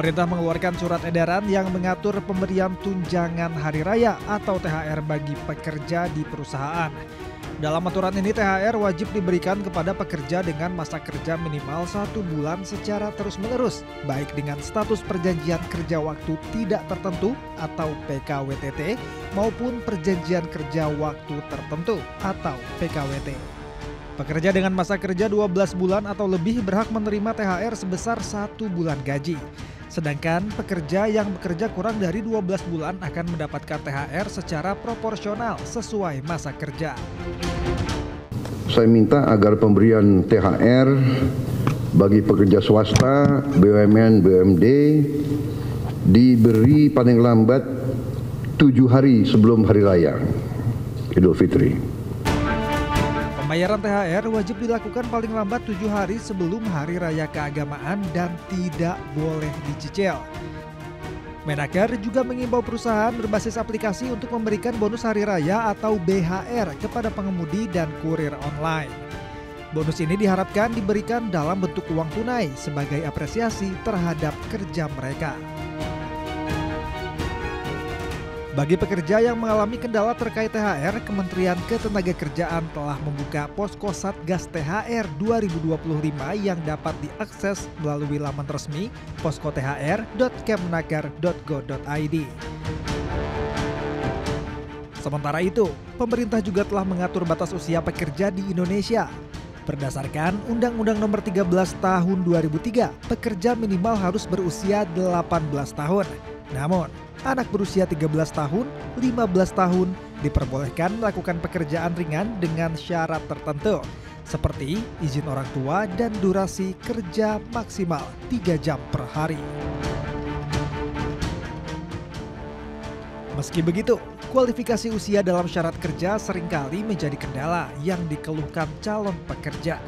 Pemerintah mengeluarkan surat edaran yang mengatur pemberian tunjangan hari raya atau THR bagi pekerja di perusahaan. Dalam aturan ini THR wajib diberikan kepada pekerja dengan masa kerja minimal 1 bulan secara terus-menerus, baik dengan status perjanjian kerja waktu tidak tertentu atau PKWTT maupun perjanjian kerja waktu tertentu atau PKWT. Pekerja dengan masa kerja 12 bulan atau lebih berhak menerima THR sebesar 1 bulan gaji. Sedangkan pekerja yang bekerja kurang dari 12 bulan akan mendapatkan THR secara proporsional sesuai masa kerja. Saya minta agar pemberian THR bagi pekerja swasta, BUMN, BUMD diberi paling lambat 7 hari sebelum Hari Raya Idul Fitri. Pembayaran THR wajib dilakukan paling lambat 7 hari sebelum Hari Raya Keagamaan dan tidak boleh dicicil. Menaker juga mengimbau perusahaan berbasis aplikasi untuk memberikan bonus Hari Raya atau BHR kepada pengemudi dan kurir online. Bonus ini diharapkan diberikan dalam bentuk uang tunai sebagai apresiasi terhadap kerja mereka. Bagi pekerja yang mengalami kendala terkait THR, Kementerian Ketenagakerjaan telah membuka posko Satgas THR 2025 yang dapat diakses melalui laman resmi poskothr.kemenaker.go.id. Sementara itu, pemerintah juga telah mengatur batas usia pekerja di Indonesia. Berdasarkan Undang-Undang Nomor 13 Tahun 2003, pekerja minimal harus berusia 18 tahun. Namun, anak berusia 13 tahun, 15 tahun diperbolehkan melakukan pekerjaan ringan dengan syarat tertentu, seperti izin orang tua dan durasi kerja maksimal 3 jam per hari. Meski begitu, kualifikasi usia dalam syarat kerja seringkali menjadi kendala yang dikeluhkan calon pekerja.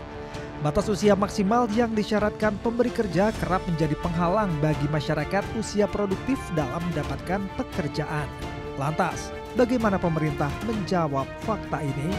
Batas usia maksimal yang disyaratkan pemberi kerja kerap menjadi penghalang bagi masyarakat usia produktif dalam mendapatkan pekerjaan. Lantas, bagaimana pemerintah menjawab fakta ini?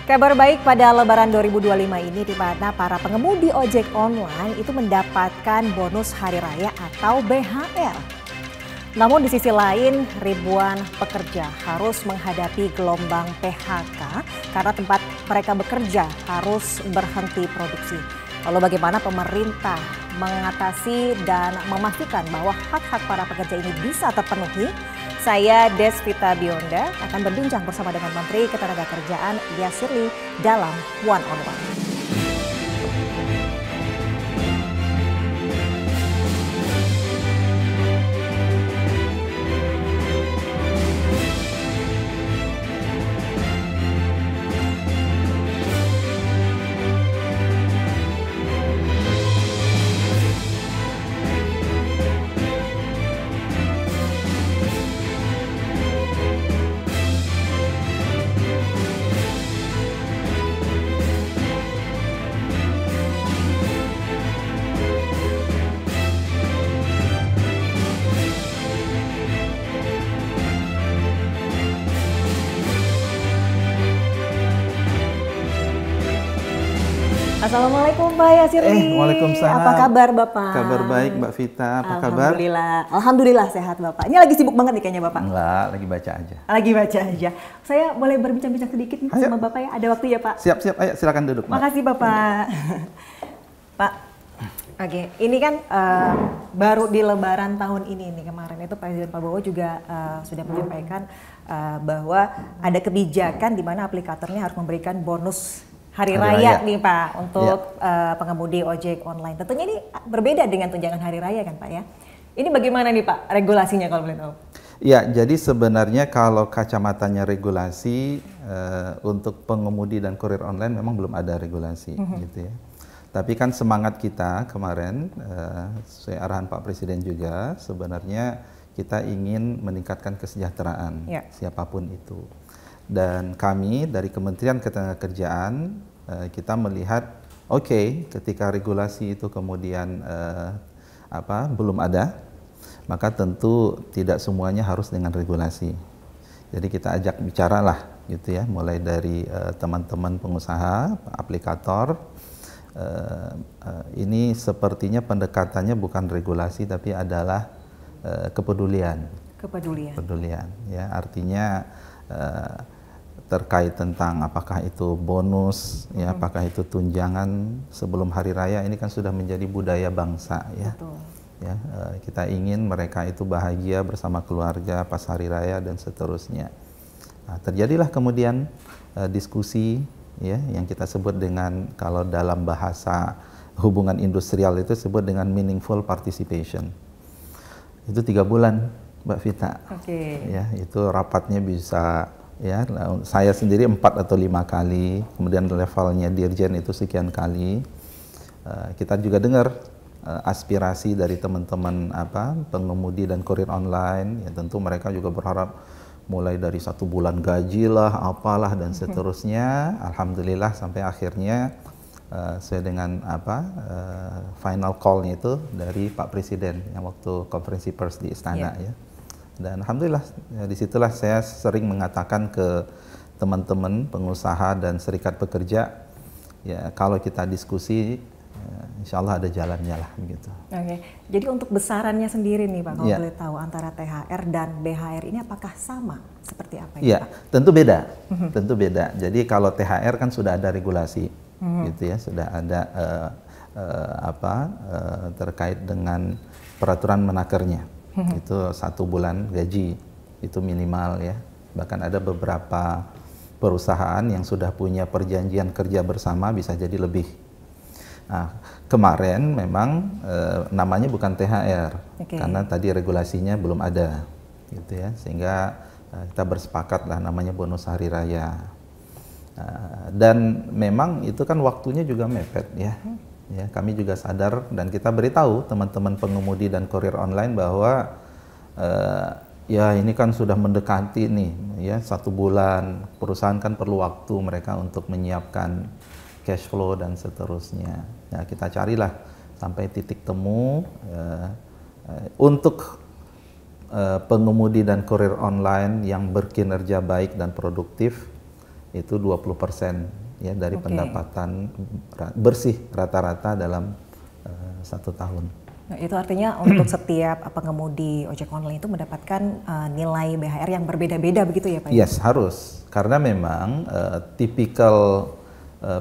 Kabar baik pada Lebaran 2025 ini di mana para pengemudi ojek online itu mendapatkan bonus hari raya atau BHR. Namun di sisi lain ribuan pekerja harus menghadapi gelombang PHK karena tempat mereka bekerja harus berhenti produksi. Lalu bagaimana pemerintah mengatasi dan memastikan bahwa hak-hak para pekerja ini bisa terpenuhi? Saya Desvita Bionda akan berbincang bersama dengan Menteri Ketenagakerjaan Lia Sirly dalam One on One. Assalamualaikum Pak Yasirly. Waalaikumsalam. Apa kabar Bapak? Kabar baik Mbak Vita, apa kabar? Alhamdulillah sehat Bapak. Ini lagi sibuk banget nih kayaknya Bapak. Enggak, lagi baca aja. Lagi baca aja. Saya boleh berbincang-bincang sedikit nih sama Bapak ya? Ada waktu ya Pak? Siap-siap, ayo silakan duduk Mbak. Makasih Bapak. Pak, oke, ini kan baru di Lebaran tahun ini nih kemarin itu Presiden Prabowo juga sudah menyampaikan bahwa ada kebijakan di mana aplikatornya harus memberikan bonus Hari Raya nih Pak untuk pengemudi ojek online. Tentunya ini berbeda dengan tunjangan Hari Raya kan Pak ya. Ini bagaimana nih Pak regulasinya kalau boleh tahu? Ya, jadi sebenarnya kalau kacamatanya regulasi untuk pengemudi dan kurir online memang belum ada regulasi gitu ya. Tapi kan semangat kita kemarin, sesuai arahan Pak Presiden juga sebenarnya kita ingin meningkatkan kesejahteraan siapapun itu. Dan kami dari Kementerian Ketenagakerjaan kita melihat ketika regulasi itu kemudian belum ada, maka tentu tidak semuanya harus dengan regulasi. Jadi kita ajak bicaralah gitu ya, mulai dari teman-teman pengusaha, aplikator. Ini sepertinya pendekatannya bukan regulasi tapi adalah kepedulian. Kepedulian ya, artinya terkait tentang apakah itu bonus ya, apakah itu tunjangan sebelum hari raya, ini kan sudah menjadi budaya bangsa ya. Betul. Ya, kita ingin mereka itu bahagia bersama keluarga pas hari raya dan seterusnya. Nah, terjadilah kemudian diskusi ya, yang kita sebut dengan, kalau dalam bahasa hubungan industrial itu sebut dengan meaningful participation. Itu 3 bulan, Mbak Vita. Ya, itu rapatnya bisa ya, saya sendiri 4 atau 5 kali, kemudian levelnya dirjen itu sekian kali. Kita juga dengar aspirasi dari teman-teman pengemudi dan kurir online, ya tentu mereka juga berharap mulai dari 1 bulan gaji lah, apalah dan seterusnya. Alhamdulillah sampai akhirnya sesuai dengan final call-nya itu dari Pak Presiden yang waktu konferensi pers di Istana ya. Dan alhamdulillah disitulah saya sering mengatakan ke teman-teman pengusaha dan serikat pekerja, ya kalau kita diskusi insya Allah ada jalannya lah begitu. Jadi untuk besarannya sendiri nih Pak, kalau boleh tahu antara THR dan BHR ini apakah sama? Seperti apa ya Pak? Tentu beda, tentu beda. Jadi kalau THR kan sudah ada regulasi, gitu ya, sudah ada terkait dengan peraturan menakernya. Itu 1 bulan gaji, itu minimal ya. Bahkan ada beberapa perusahaan yang sudah punya perjanjian kerja bersama bisa jadi lebih. Nah, kemarin memang namanya bukan THR, karena tadi regulasinya belum ada, gitu ya, sehingga kita bersepakat lah namanya bonus hari raya. Dan memang itu kan waktunya juga mepet ya. Ya, kami juga sadar dan kita beritahu teman-teman pengemudi dan kurir online bahwa ya ini kan sudah mendekati nih ya 1 bulan, perusahaan kan perlu waktu mereka untuk menyiapkan cash flow dan seterusnya. Ya, kita carilah sampai titik temu untuk pengemudi dan kurir online yang berkinerja baik dan produktif itu 20% ya dari pendapatan bersih rata-rata dalam 1 tahun. Nah, itu artinya untuk setiap pengemudi ojek online itu mendapatkan nilai BHR yang berbeda-beda begitu ya Pak? Yes, harus. Karena memang tipikal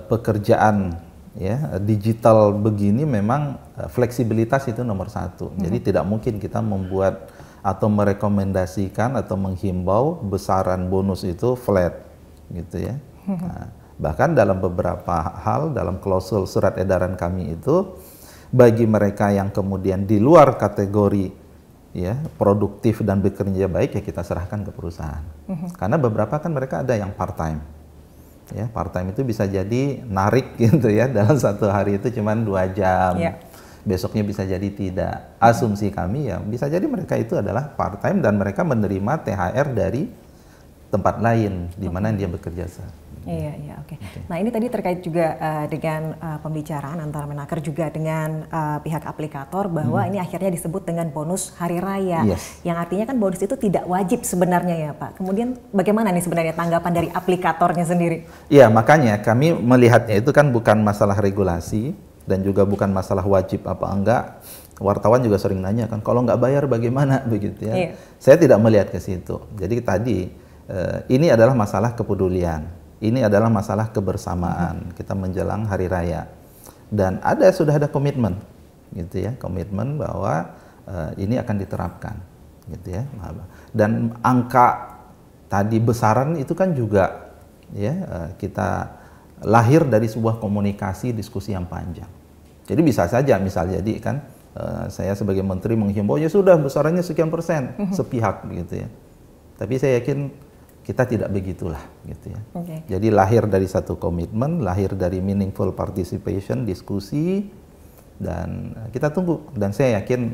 pekerjaan ya digital begini memang fleksibilitas itu nomor 1. Jadi tidak mungkin kita membuat atau merekomendasikan atau menghimbau besaran bonus itu flat gitu ya. Nah, bahkan dalam beberapa hal dalam klausul surat edaran kami itu bagi mereka yang kemudian di luar kategori ya produktif dan bekerja baik ya kita serahkan ke perusahaan. Karena beberapa kan mereka ada yang part time. Ya, part time itu bisa jadi narik gitu ya, dalam 1 hari itu cuma 2 jam. Besoknya bisa jadi tidak. Asumsi kami ya bisa jadi mereka itu adalah part time dan mereka menerima THR dari tempat lain di mana dia bekerja. Oke. Nah ini tadi terkait juga dengan pembicaraan antara Menaker juga dengan pihak aplikator bahwa ini akhirnya disebut dengan bonus hari raya, yang artinya kan bonus itu tidak wajib sebenarnya ya Pak. Kemudian bagaimana nih sebenarnya tanggapan dari aplikatornya sendiri? Iya, makanya kami melihatnya itu kan bukan masalah regulasi dan juga bukan masalah wajib apa enggak. Wartawan juga sering nanya kan, kalau nggak bayar bagaimana begitu ya. Saya tidak melihat ke situ. Jadi tadi ini adalah masalah kepedulian. Ini adalah masalah kebersamaan kita menjelang hari raya, dan sudah ada komitmen, gitu ya, komitmen bahwa ini akan diterapkan, gitu ya. Dan angka tadi besaran itu kan juga ya kita lahir dari sebuah komunikasi diskusi yang panjang. Jadi bisa saja misal jadi kan saya sebagai menteri menghimbau ya sudah besarannya sekian persen sepihak, gitu ya. Tapi saya yakin kita tidak begitulah, gitu ya. Jadi lahir dari satu komitmen, lahir dari meaningful participation, diskusi, dan kita tunggu. Dan saya yakin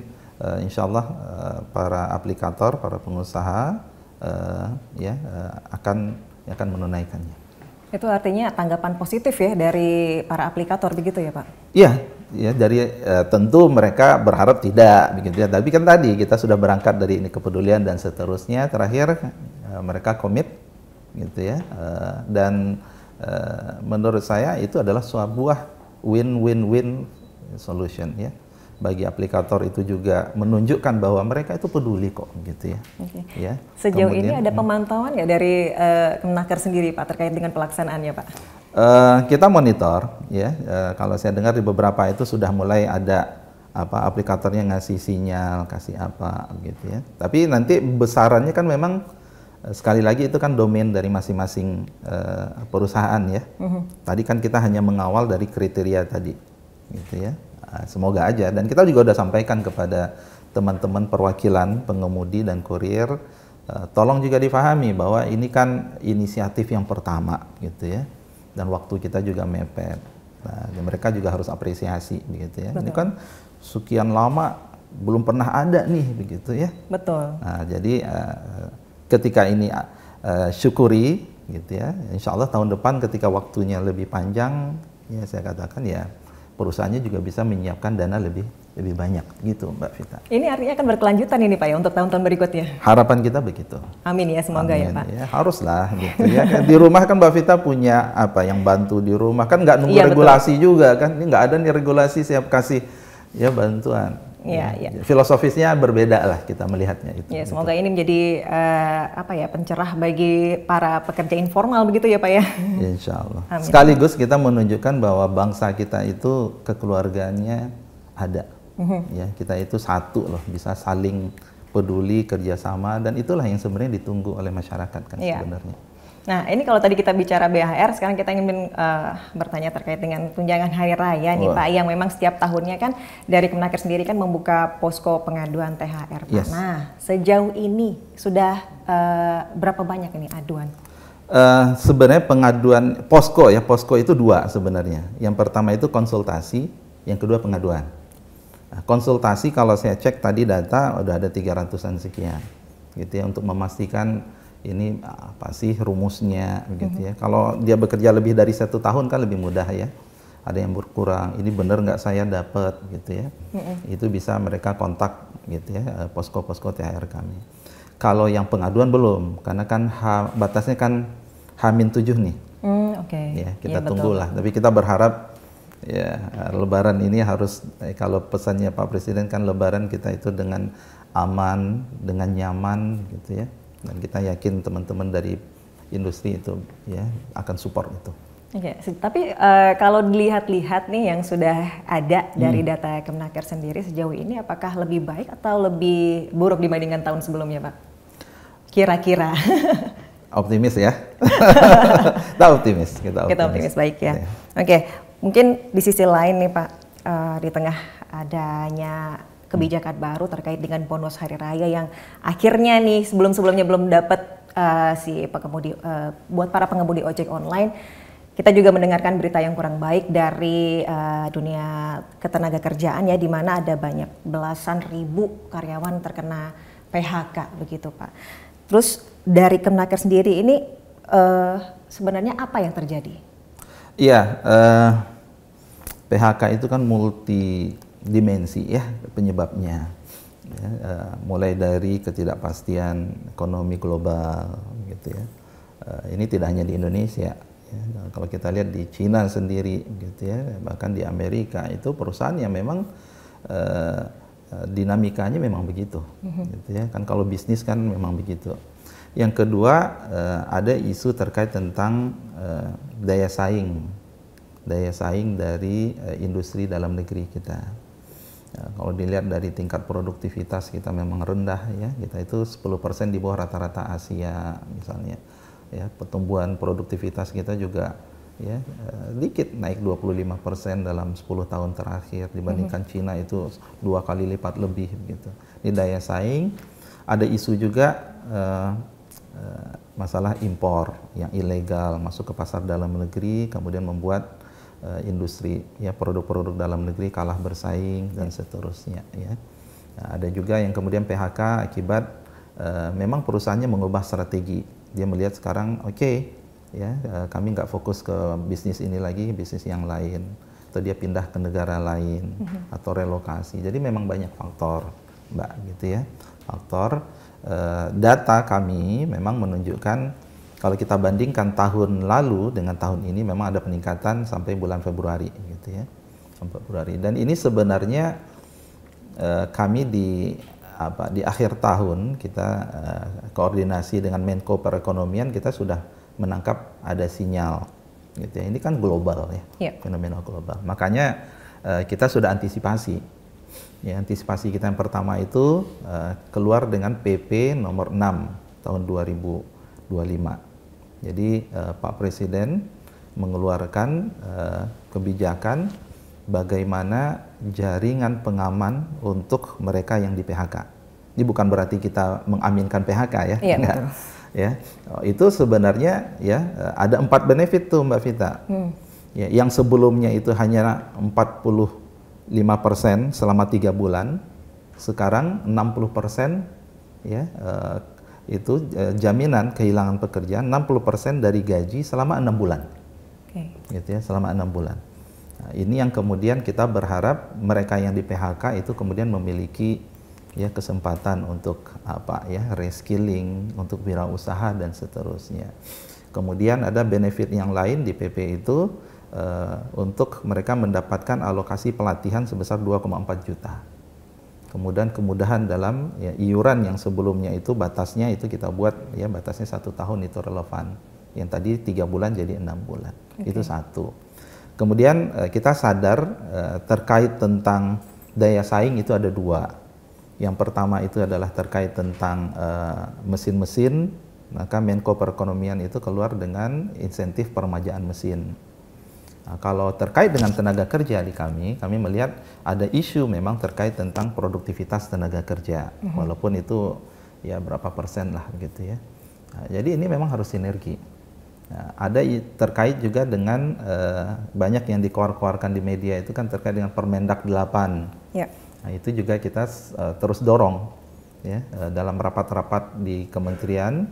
insya Allah para aplikator, para pengusaha akan menunaikannya. Itu artinya tanggapan positif ya dari para aplikator begitu ya Pak? Iya, ya dari tentu mereka berharap tidak begitu ya. Tapi kan tadi kita sudah berangkat dari ini kepedulian dan seterusnya. Terakhir mereka komit gitu ya. Dan menurut saya itu adalah sebuah win-win-win solution ya. Bagi aplikator itu juga menunjukkan bahwa mereka itu peduli kok gitu ya. Okay. Ya. Sejauh ini ada pemantauan ya dari Kemenaker sendiri Pak terkait dengan pelaksanaannya Pak? Kita monitor ya. Kalau saya dengar di beberapa itu sudah mulai ada aplikatornya ngasih sinyal, kasih apa gitu ya. Tapi nanti besarannya kan memang sekali lagi itu kan domain dari masing-masing perusahaan ya. Tadi kan kita hanya mengawal dari kriteria tadi gitu ya. Semoga aja, dan kita juga sudah sampaikan kepada teman-teman perwakilan pengemudi dan kurir, tolong juga difahami bahwa ini kan inisiatif yang pertama gitu ya, dan waktu kita juga mepet. Nah, mereka juga harus apresiasi begitu ya. Betul. Ini kan sekian lama belum pernah ada nih begitu ya. Betul. Nah, jadi ketika ini syukuri gitu ya, insya Allah tahun depan ketika waktunya lebih panjang ya saya katakan ya perusahaannya juga bisa menyiapkan dana lebih banyak gitu Mbak Vita. Ini artinya akan berkelanjutan ini Pak ya untuk tahun-tahun berikutnya? Harapan kita begitu. Amin ya, semoga ya Pak. Ya, haruslah gitu ya. Di rumah kan Mbak Vita punya yang bantu di rumah kan nggak nunggu regulasi betul. Juga kan, ini nggak ada nih regulasi siap kasih ya bantuan. Iya, iya. Filosofisnya berbeda lah kita melihatnya itu. Ya, semoga ini menjadi pencerah bagi para pekerja informal begitu ya Pak ya. Insya Allah. Amin. Sekaligus kita menunjukkan bahwa bangsa kita itu kekeluargaannya ada. Ya, kita itu satu loh, bisa saling peduli, kerjasama, dan itulah yang sebenarnya ditunggu oleh masyarakat kan sebenarnya. Nah, ini kalau tadi kita bicara BHR, sekarang kita ingin bertanya terkait dengan tunjangan hari raya nih Pak, yang memang setiap tahunnya kan dari Kemenaker sendiri kan membuka posko pengaduan THR Pak. Yes. Nah, sejauh ini sudah berapa banyak ini aduan? Sebenarnya pengaduan posko itu dua sebenarnya. Yang pertama itu konsultasi, yang kedua pengaduan. Nah, konsultasi kalau saya cek tadi data udah ada 300-an sekian, gitu ya, untuk memastikan ini apa sih rumusnya gitu ya. Kalau dia bekerja lebih dari 1 tahun kan lebih mudah ya. Ada yang berkurang, ini benar nggak saya dapat gitu ya. Itu bisa mereka kontak gitu ya, posko-posko THR kami. Kalau yang pengaduan belum, karena kan batasnya kan H-7 nih. Ya, kita tunggulah. Tapi kita berharap ya Lebaran ini harus kalau pesannya Pak Presiden kan Lebaran kita itu dengan aman, dengan nyaman gitu ya. Dan kita yakin teman-teman dari industri itu ya akan support itu. Oke, tapi kalau dilihat-lihat nih yang sudah ada dari data Kemenaker sendiri sejauh ini, apakah lebih baik atau lebih buruk dibandingkan tahun sebelumnya, Pak? Kira-kira. Optimis ya. Kita optimis. Kita optimis, baik ya. Oke, mungkin di sisi lain nih Pak, di tengah adanya kebijakan baru terkait dengan bonus hari raya yang akhirnya nih sebelumnya belum dapat si pengemudi buat para pengemudi ojek online, kita juga mendengarkan berita yang kurang baik dari dunia ketenagakerjaan ya, di mana ada banyak belasan ribu karyawan terkena PHK begitu Pak. Terus dari Kemenaker sendiri ini sebenarnya apa yang terjadi? Iya, PHK itu kan multidimensi ya penyebabnya, ya, mulai dari ketidakpastian ekonomi global gitu ya. Ini tidak hanya di Indonesia, ya. Kalau kita lihat di Cina sendiri gitu ya, bahkan di Amerika itu perusahaan yang memang dinamikanya memang begitu, gitu ya. Kan kalau bisnis kan memang begitu. Yang kedua ada isu terkait tentang daya saing dari industri dalam negeri kita. Kalau dilihat dari tingkat produktivitas kita memang rendah ya, kita itu 10% di bawah rata-rata Asia misalnya. Ya, pertumbuhan produktivitas kita juga ya dikit, naik 25% dalam 10 tahun terakhir dibandingkan Cina itu 2 kali lipat lebih gitu. Ini daya saing, ada isu juga masalah impor yang ilegal masuk ke pasar dalam negeri, kemudian membuat industri ya produk-produk dalam negeri kalah bersaing dan seterusnya ya. Nah, ada juga yang kemudian PHK akibat memang perusahaannya mengubah strategi. Dia melihat sekarang kami nggak fokus ke bisnis ini lagi, bisnis yang lain, atau dia pindah ke negara lain, atau relokasi. Jadi memang banyak faktor, Mbak, gitu ya. Faktor data kami memang menunjukkan kalau kita bandingkan tahun lalu dengan tahun ini memang ada peningkatan sampai bulan Februari, gitu ya, sampai Februari. Dan ini sebenarnya kami di akhir tahun kita koordinasi dengan Menko Perekonomian, kita sudah menangkap ada sinyal, gitu ya. Ini kan global ya, fenomena global. Makanya kita sudah antisipasi. Ya, antisipasi kita yang pertama itu keluar dengan PP nomor 6 tahun 2025. Jadi Pak Presiden mengeluarkan kebijakan bagaimana jaringan pengaman untuk mereka yang di PHK. Ini bukan berarti kita mengaminkan PHK ya, enggak. Ya, itu sebenarnya ya ada 4 benefit tuh Mbak Vita. Ya, yang sebelumnya itu hanya 45% selama 3 bulan, sekarang 60% ya. Itu jaminan kehilangan pekerjaan 60% dari gaji selama 6 bulan. Gitu ya, selama 6 bulan. Nah, ini yang kemudian kita berharap mereka yang di PHK itu kemudian memiliki ya kesempatan untuk reskilling, untuk wirausaha dan seterusnya. Kemudian ada benefit yang lain di PP itu untuk mereka mendapatkan alokasi pelatihan sebesar 2,4 juta. Kemudian kemudahan dalam iuran yang sebelumnya itu batasnya itu kita buat ya batasnya 1 tahun itu relevan. Yang tadi 3 bulan jadi 6 bulan. Itu satu. Kemudian kita sadar terkait tentang daya saing itu ada 2. Yang pertama itu adalah terkait tentang mesin-mesin, maka Menko Perekonomian itu keluar dengan insentif peremajaan mesin. Nah, kalau terkait dengan tenaga kerja di kami melihat ada isu memang terkait tentang produktivitas tenaga kerja, walaupun itu ya berapa persen lah gitu ya. Nah, jadi ini memang harus sinergi. Nah, ada terkait juga dengan banyak yang dikeluarkan di media itu kan terkait dengan Permendak 8. Ya. Nah, itu juga kita terus dorong ya dalam rapat-rapat di kementerian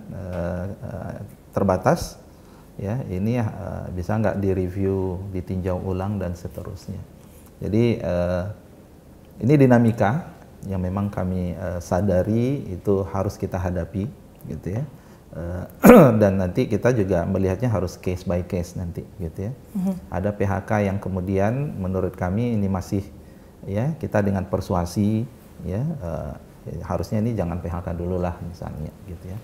terbatas. Ya, ini bisa nggak direview, ditinjau ulang dan seterusnya. Jadi ini dinamika yang memang kami sadari itu harus kita hadapi, gitu ya. Dan nanti kita juga melihatnya harus case by case nanti, gitu ya. Ada PHK yang kemudian menurut kami ini masih ya kita dengan persuasi ya harusnya ini jangan PHK dulu lah misalnya, gitu ya.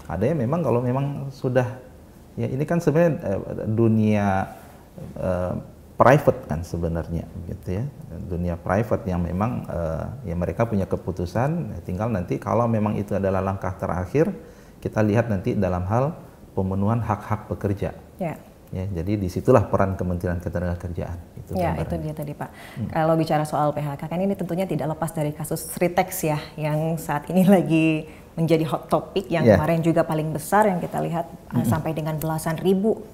Ada yang memang kalau memang sudah ya ini kan sebenarnya dunia private kan sebenarnya gitu ya. Dunia private yang memang ya mereka punya keputusan, tinggal nanti kalau memang itu adalah langkah terakhir, kita lihat nanti dalam hal pemenuhan hak-hak pekerja. Ya. Ya, jadi disitulah peran Kementerian Ketenagakerjaan. Itu ya, itu dia tadi Pak. Kalau bicara soal PHK kan ini tentunya tidak lepas dari kasus Sritex ya, yang saat ini lagi menjadi hot topic yang kemarin juga paling besar yang kita lihat sampai dengan belasan ribu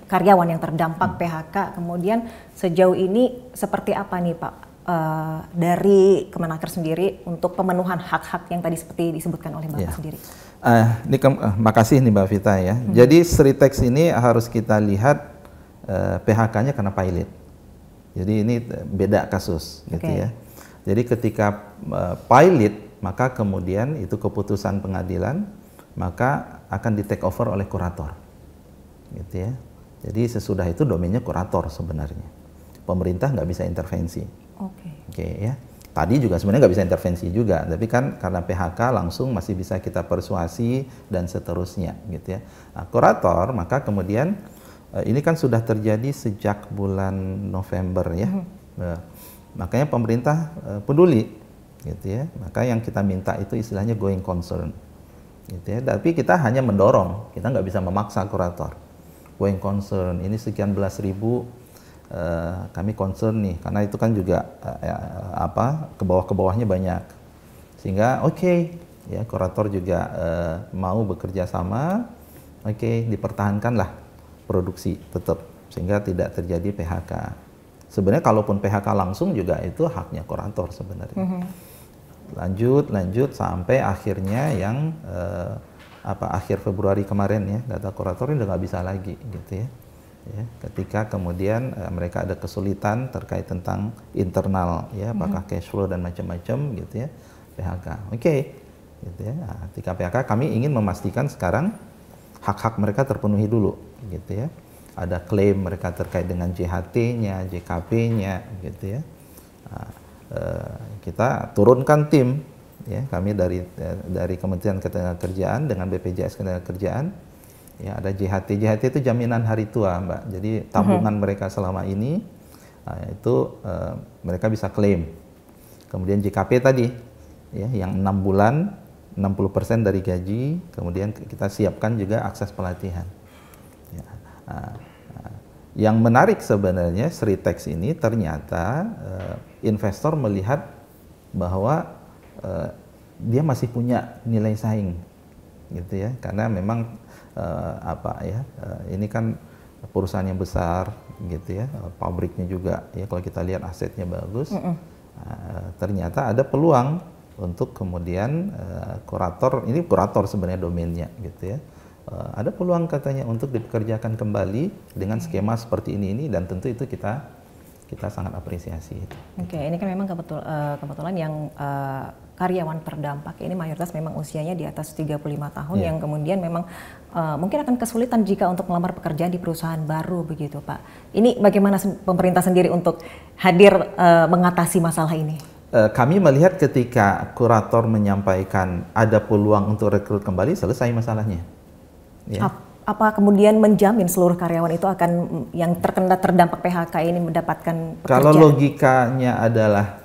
karyawan yang terdampak PHK. Kemudian sejauh ini seperti apa nih Pak dari Kemenaker sendiri untuk pemenuhan hak-hak yang tadi seperti disebutkan oleh Bapak sendiri? Makasih nih Mbak Vita ya. Jadi Sritex ini harus kita lihat PHK-nya karena pilot. Jadi ini beda kasus gitu ya. Jadi ketika pilot maka kemudian itu keputusan pengadilan maka akan di take over oleh kurator, gitu ya. Jadi sesudah itu domainnya kurator sebenarnya. Pemerintah nggak bisa intervensi. Oke ya. Tadi juga sebenarnya nggak bisa intervensi juga, tapi kan karena PHK langsung masih bisa kita persuasi dan seterusnya, gitu ya. Nah, kurator maka kemudian ini kan sudah terjadi sejak bulan November ya. Makanya pemerintah peduli, gitu ya. Maka yang kita minta itu istilahnya going concern, gitu ya. Tapi kita hanya mendorong, kita nggak bisa memaksa kurator. Going concern ini sekian belas ribu. Kami concern nih karena itu kan juga ke bawah-bawahnya banyak sehingga ya kurator juga mau bekerja sama, dipertahankanlah produksi tetap sehingga tidak terjadi PHK. Sebenarnya kalaupun PHK langsung juga itu haknya kurator sebenarnya. Lanjut sampai akhirnya yang akhir Februari kemarin ya, data kurator udah nggak bisa lagi gitu ya. Ketika kemudian mereka ada kesulitan terkait tentang internal ya, apakah cash flow dan macam-macam gitu ya, PHK. Gitu ya. Nah, ketika PHK kami ingin memastikan sekarang hak-hak mereka terpenuhi dulu gitu ya. Ada klaim mereka terkait dengan JHT-nya, JKP-nya gitu ya. Nah, kita turunkan tim ya, kami dari Kementerian Ketenagakerjaan dengan BPJS Ketenagakerjaan ya, ada JHT. JHT itu jaminan hari tua, Mbak. Jadi tabungan mereka selama ini itu mereka bisa klaim. Kemudian JKP tadi ya, yang 6 bulan 60% dari gaji, kemudian kita siapkan juga akses pelatihan. Ya. Yang menarik sebenarnya Sritex ini ternyata investor melihat bahwa dia masih punya nilai saing, gitu ya, karena memang ini kan perusahaan yang besar, gitu ya, pabriknya juga ya, kalau kita lihat asetnya bagus, ternyata ada peluang untuk kemudian kurator, ini kurator sebenarnya domainnya, gitu ya. Ada peluang katanya untuk dipekerjakan kembali dengan skema seperti ini dan tentu itu kita sangat apresiasi. Oke, ini kan memang kebetulan yang karyawan terdampak ini mayoritas memang usianya di atas 35 tahun yang kemudian memang mungkin akan kesulitan jika untuk melamar pekerjaan di perusahaan baru begitu, Pak. Ini bagaimana pemerintah sendiri untuk hadir mengatasi masalah ini? Kami melihat ketika kurator menyampaikan ada peluang untuk rekrut kembali, selesai masalahnya. Ya. Apa kemudian menjamin seluruh karyawan itu akan yang terkena terdampak PHK ini mendapatkan pekerjaan? Kalau logikanya adalah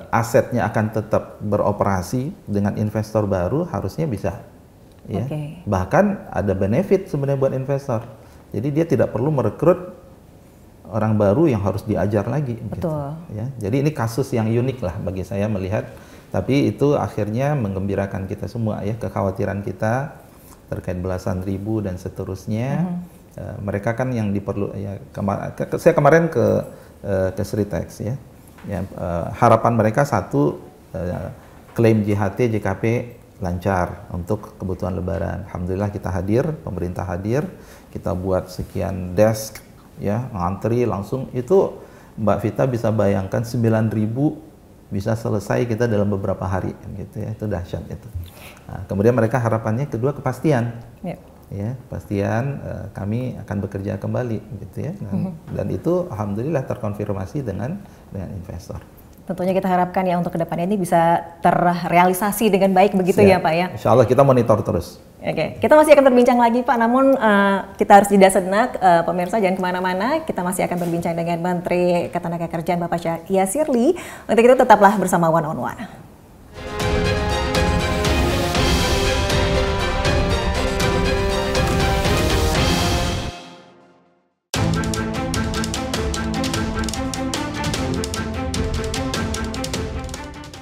asetnya akan tetap beroperasi dengan investor baru, harusnya bisa. Ya. Bahkan ada benefit sebenarnya buat investor. Jadi dia tidak perlu merekrut orang baru yang harus diajar lagi. Betul. Gitu, ya. Jadi ini kasus yang unik lah bagi saya melihat. Tapi itu akhirnya menggembirakan kita semua ya, kekhawatiran kita terkait belasan ribu dan seterusnya. Mereka kan yang diperlu ya, saya kemarin ke Sritex ya. Harapan mereka satu, klaim JHT, JKP lancar untuk kebutuhan lebaran. Alhamdulillah kita hadir, pemerintah hadir, kita buat sekian desk ya, ngantri langsung, itu Mbak Vita bisa bayangkan 9.000 bisa selesai kita dalam beberapa hari gitu ya, itu dahsyat itu. Nah, kemudian mereka harapannya kedua kepastian, ya kepastian kami akan bekerja kembali gitu ya, dan itu alhamdulillah terkonfirmasi dengan investor. Tentunya kita harapkan ya untuk kedepannya ini bisa terrealisasi dengan baik begitu. Siap. Ya Pak ya. Insya Allah kita monitor terus. Oke, kita masih akan berbincang lagi Pak, namun kita harus jeda sejenak, pemirsa jangan kemana-mana, kita masih akan berbincang dengan Menteri Ketenagakerjaan Bapak Yasirli. Untuk itu tetaplah bersama One on One.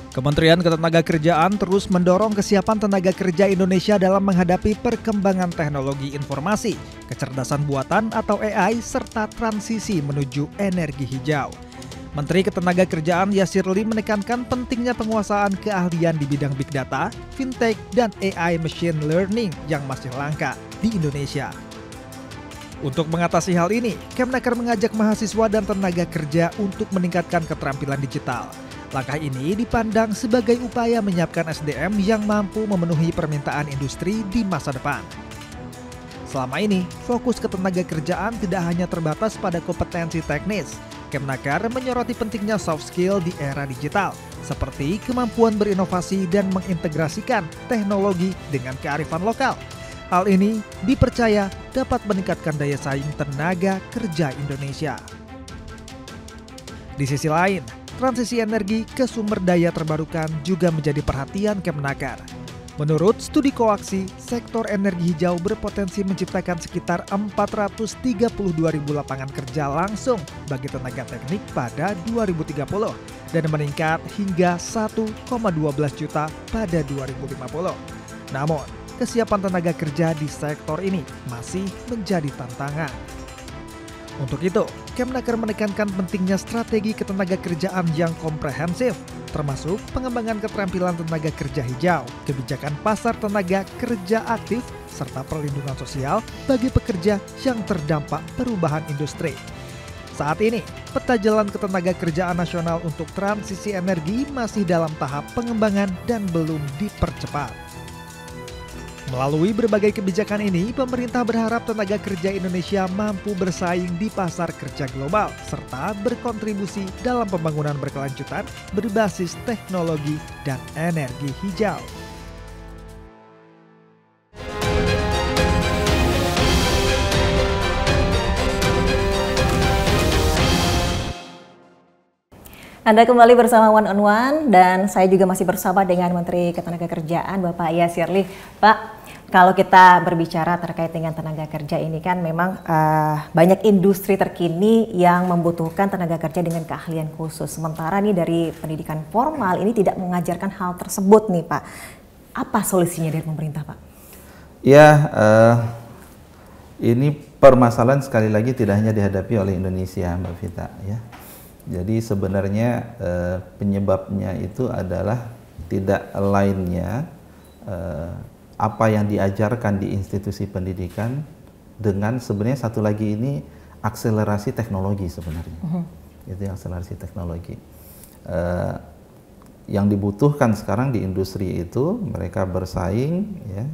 Kementerian Ketenagakerjaan terus mendorong kesiapan tenaga kerja Indonesia dalam menghadapi perkembangan teknologi informasi, kecerdasan buatan atau AI, serta transisi menuju energi hijau. Menteri Ketenagakerjaan Yasirli menekankan pentingnya penguasaan keahlian di bidang big data, fintech, dan AI machine learning yang masih langka di Indonesia. Untuk mengatasi hal ini, Kemnaker mengajak mahasiswa dan tenaga kerja untuk meningkatkan keterampilan digital. Langkah ini dipandang sebagai upaya menyiapkan SDM yang mampu memenuhi permintaan industri di masa depan. Selama ini, fokus ketenagakerjaan tidak hanya terbatas pada kompetensi teknis. Kemnaker menyoroti pentingnya soft skill di era digital, seperti kemampuan berinovasi dan mengintegrasikan teknologi dengan kearifan lokal. Hal ini dipercaya dapat meningkatkan daya saing tenaga kerja Indonesia. Di sisi lain, transisi energi ke sumber daya terbarukan juga menjadi perhatian Kemnaker. Menurut studi Koaksi, sektor energi hijau berpotensi menciptakan sekitar 432.000 lapangan kerja langsung bagi tenaga teknik pada 2030 dan meningkat hingga 1,12 juta pada 2050. Namun, kesiapan tenaga kerja di sektor ini masih menjadi tantangan. Untuk itu, Kemnaker menekankan pentingnya strategi ketenagakerjaan yang komprehensif, termasuk pengembangan keterampilan tenaga kerja hijau, kebijakan pasar tenaga kerja aktif, serta perlindungan sosial bagi pekerja yang terdampak perubahan industri. Saat ini, peta jalan ketenagakerjaan nasional untuk transisi energi masih dalam tahap pengembangan dan belum dipercepat. Melalui berbagai kebijakan ini, pemerintah berharap tenaga kerja Indonesia mampu bersaing di pasar kerja global, serta berkontribusi dalam pembangunan berkelanjutan berbasis teknologi dan energi hijau. Anda kembali bersama One on One dan saya juga masih bersama dengan Menteri Ketenagakerjaan Bapak Yasirli. Pak, kalau kita berbicara terkait dengan tenaga kerja ini kan memang banyak industri terkini yang membutuhkan tenaga kerja dengan keahlian khusus. Sementara nih dari pendidikan formal ini tidak mengajarkan hal tersebut nih Pak. Apa solusinya dari pemerintah Pak? Ya, ini permasalahan sekali lagi tidak hanya dihadapi oleh Indonesia Mbak Vita ya. Jadi sebenarnya penyebabnya itu adalah tidak lainnya apa yang diajarkan di institusi pendidikan dengan sebenarnya satu lagi ini akselerasi teknologi sebenarnya. Itu akselerasi teknologi. Yang dibutuhkan sekarang di industri itu mereka bersaing ya,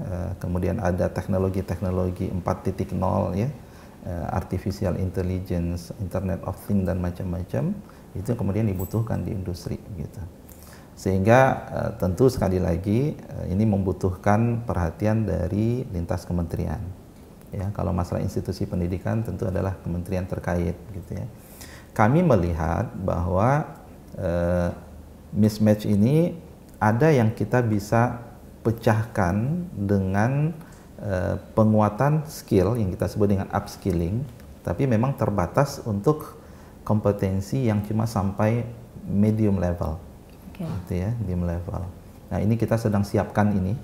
kemudian ada teknologi-teknologi 4.0 ya. Artificial intelligence, Internet of Things dan macam-macam itu kemudian dibutuhkan di industri gitu. Sehingga tentu sekali lagi ini membutuhkan perhatian dari lintas kementerian. Ya, kalau masalah institusi pendidikan tentu adalah kementerian terkait gitu ya. Kami melihat bahwa mismatch ini ada yang kita bisa pecahkan dengan penguatan skill yang kita sebut dengan upskilling, tapi memang terbatas untuk kompetensi yang cuma sampai medium level, gitu ya, medium level. Nah ini kita sedang siapkan ini,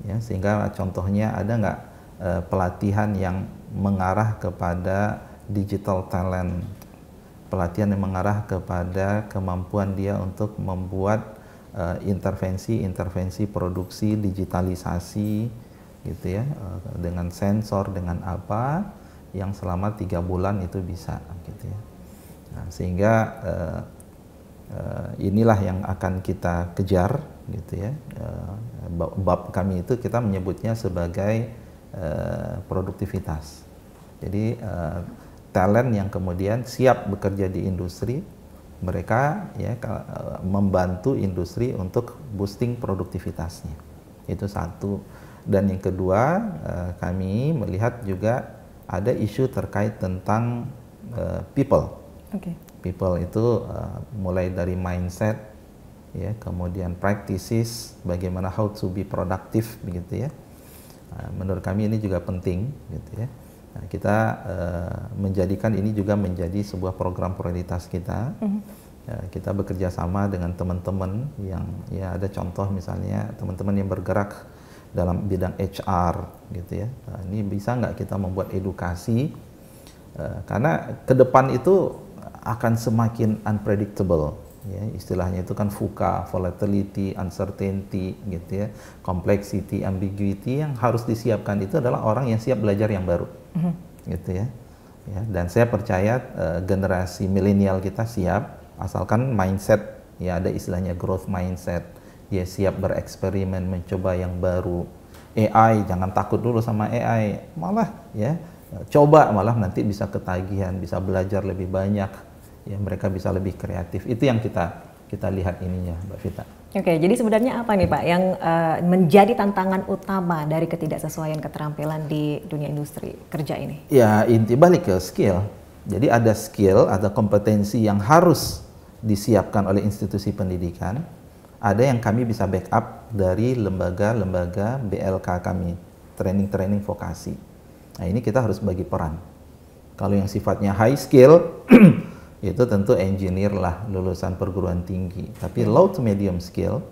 ya, sehingga contohnya ada nggak pelatihan yang mengarah kepada digital talent, pelatihan yang mengarah kepada kemampuan dia untuk membuat intervensi produksi digitalisasi gitu ya, dengan sensor, dengan apa yang selama 3 bulan itu bisa gitu ya. Nah, sehingga inilah yang akan kita kejar gitu ya. Bab kami itu kita menyebutnya sebagai produktivitas. Jadi talent yang kemudian siap bekerja di industri, mereka ya membantu industri untuk boosting produktivitasnya. Itu satu. Dan yang kedua, kami melihat juga ada isu terkait tentang people. People itu mulai dari mindset, ya, kemudian practices, bagaimana how to be productive, begitu ya. Menurut kami ini juga penting, gitu ya. Nah, kita menjadikan ini juga menjadi sebuah program prioritas kita. Kita bekerja sama dengan teman-teman yang ya ada contoh misalnya teman-teman yang bergerak dalam bidang HR gitu ya. Nah, ini bisa nggak kita membuat edukasi karena ke depan itu akan semakin unpredictable ya, istilahnya itu kan VUCA, volatility, uncertainty gitu ya, complexity, ambiguity. Yang harus disiapkan itu adalah orang yang siap belajar yang baru gitu ya. Dan saya percaya generasi milenial kita siap asalkan mindset ya, ada istilahnya growth mindset. Dia siap bereksperimen, mencoba yang baru. AI, jangan takut dulu sama AI, malah ya coba, malah nanti bisa ketagihan, bisa belajar lebih banyak, ya mereka bisa lebih kreatif. Itu yang kita lihat ininya, Mbak Vita. Oke, jadi sebenarnya apa nih Pak yang menjadi tantangan utama dari ketidaksesuaian keterampilan di dunia industri kerja ini? Ya inti balik ke skill. Jadi ada skill, ada kompetensi yang harus disiapkan oleh institusi pendidikan. Ada yang kami bisa backup dari lembaga-lembaga BLK kami, training vokasi. Nah ini kita harus bagi peran. Kalau yang sifatnya high skill, itu tentu engineer lah, lulusan perguruan tinggi. Tapi low to medium skill,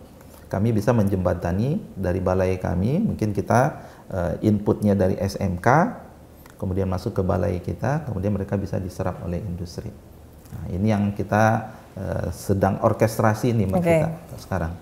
kami bisa menjembatani dari balai kami, mungkin kita inputnya dari SMK, kemudian masuk ke balai kita, kemudian mereka bisa diserap oleh industri. Nah, ini yang kita sedang orkestrasi nih Mbak Vita sekarang.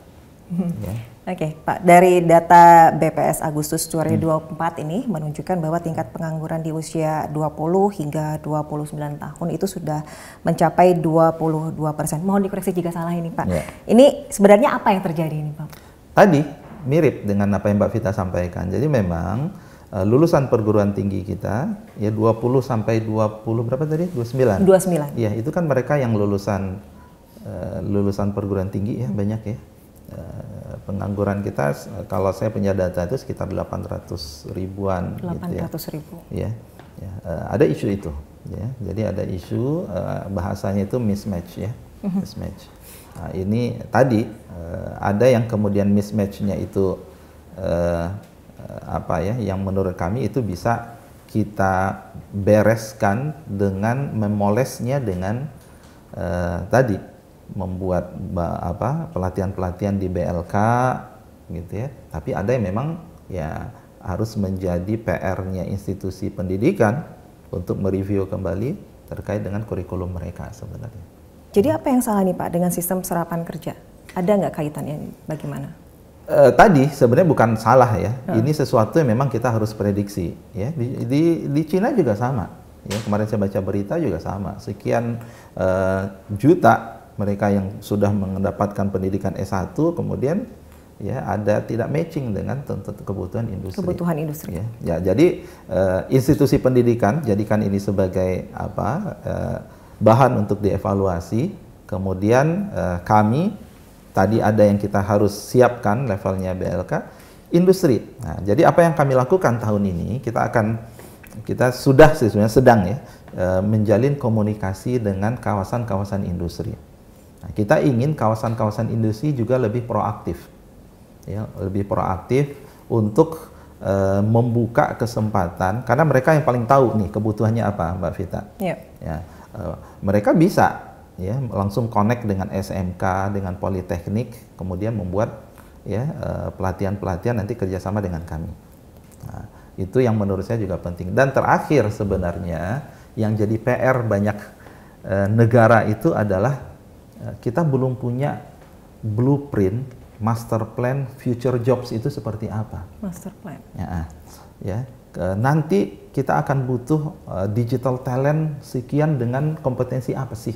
Ya. Oke, Pak, dari data BPS Agustus 2024 ini menunjukkan bahwa tingkat pengangguran di usia 20 hingga 29 tahun itu sudah mencapai 22%. Mohon dikoreksi jika salah ini, Pak. Ya. Ini sebenarnya apa yang terjadi ini, Pak? Tadi mirip dengan apa yang Mbak Vita sampaikan. Jadi memang lulusan perguruan tinggi kita ya 20 sampai 20 berapa tadi? 29. 29. Iya, itu kan mereka yang lulusan perguruan tinggi ya, banyak ya. Pengangguran kita kalau saya punya data itu sekitar 800 ribuan 800 gitu ya. ribu. Ya, ya. Ada isu itu ya. Jadi ada isu bahasanya itu mismatch ya. Mismatch. Nah, ini tadi ada yang kemudian mismatch-nya itu apa ya, yang menurut kami itu bisa kita bereskan dengan memolesnya dengan tadi membuat pelatihan-pelatihan di BLK gitu ya. Tapi ada yang memang ya harus menjadi PR-nya institusi pendidikan untuk mereview kembali terkait dengan kurikulum mereka sebenarnya. Jadi apa yang salah nih Pak dengan sistem serapan kerja? Ada nggak kaitannya bagaimana? Tadi sebenarnya bukan salah ya. Ini sesuatu yang memang kita harus prediksi ya. Di Cina juga sama. Ya, kemarin saya baca berita juga sama. Sekian juta mereka yang sudah mendapatkan pendidikan S1 kemudian ya ada tidak matching dengan kebutuhan industri. Kebutuhan industri. Ya, jadi institusi pendidikan jadikan ini sebagai bahan untuk dievaluasi. Kemudian kami tadi ada yang kita harus siapkan levelnya BLK, industri. Nah, jadi apa yang kami lakukan tahun ini kita sudah sebenarnya sedang ya menjalin komunikasi dengan kawasan-kawasan industri. Nah, kita ingin kawasan-kawasan industri juga lebih proaktif, ya, lebih proaktif untuk membuka kesempatan karena mereka yang paling tahu nih kebutuhannya apa, Mbak Vita. Yeah. Ya, mereka bisa ya langsung connect dengan SMK, dengan Politeknik, kemudian membuat ya pelatihan-pelatihan nanti kerjasama dengan kami. Nah, itu yang menurut saya juga penting. Dan terakhir sebenarnya yang jadi PR banyak negara itu adalah kita belum punya blueprint, master plan, future jobs itu seperti apa. Master plan. Ya, nanti kita akan butuh digital talent sekian dengan kompetensi apa sih?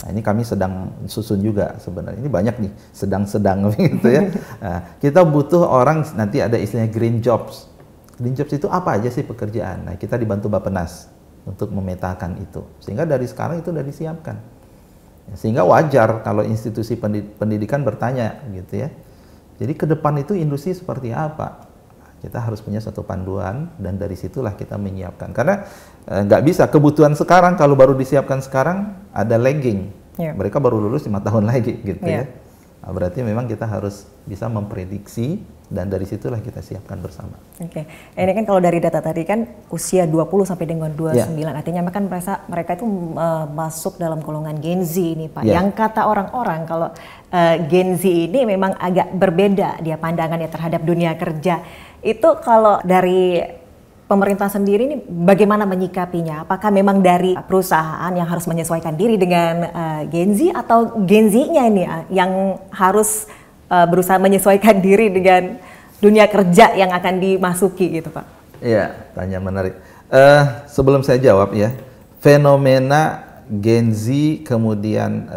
Nah, ini kami sedang susun juga sebenarnya. Ini banyak nih, sedang-sedang gitu ya. Nah, kita butuh orang, nanti ada istilahnya green jobs. Green jobs itu apa aja sih pekerjaan? Nah, kita dibantu Bappenas untuk memetakan itu. Sehingga dari sekarang itu sudah disiapkan. Sehingga wajar kalau institusi pendidikan bertanya gitu ya. Jadi ke depan itu industri seperti apa? Kita harus punya satu panduan dan dari situlah kita menyiapkan. Karena nggak bisa kebutuhan sekarang kalau baru disiapkan sekarang ada lagging. Yeah. Mereka baru lulus 5 tahun lagi gitu ya. Nah, berarti memang kita harus bisa memprediksi dan dari situlah kita siapkan bersama. Oke. Ini kan kalau dari data tadi kan usia 20 sampai dengan 29, artinya kan mereka itu masuk dalam golongan Gen Z ini Pak. Yang kata orang-orang kalau Gen Z ini memang agak berbeda dia pandangannya terhadap dunia kerja. Itu kalau dari pemerintah sendiri ini bagaimana menyikapinya? Apakah memang dari perusahaan yang harus menyesuaikan diri dengan Gen Z atau Gen Z-nya ini yang harus berusaha menyesuaikan diri dengan dunia kerja yang akan dimasuki gitu Pak? Iya, tanya menarik. Sebelum saya jawab ya, fenomena Gen Z kemudian